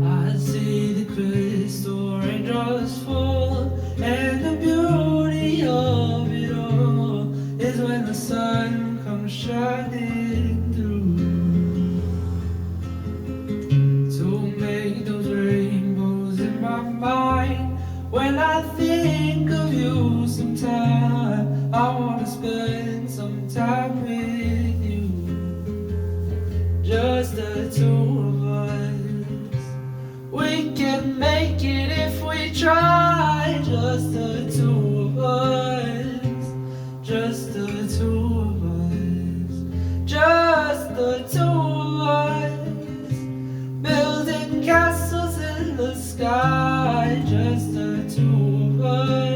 I see the crystal raindrops fall, and the beauty of it all is when the sun comes shining through to make those rainbows in my mind. When I think of you sometime, I wanna spend some time with you, just the two of us. We can make it if we try, just the two of us, just the two of us, just the two of us, building castles in the sky, just the two of us.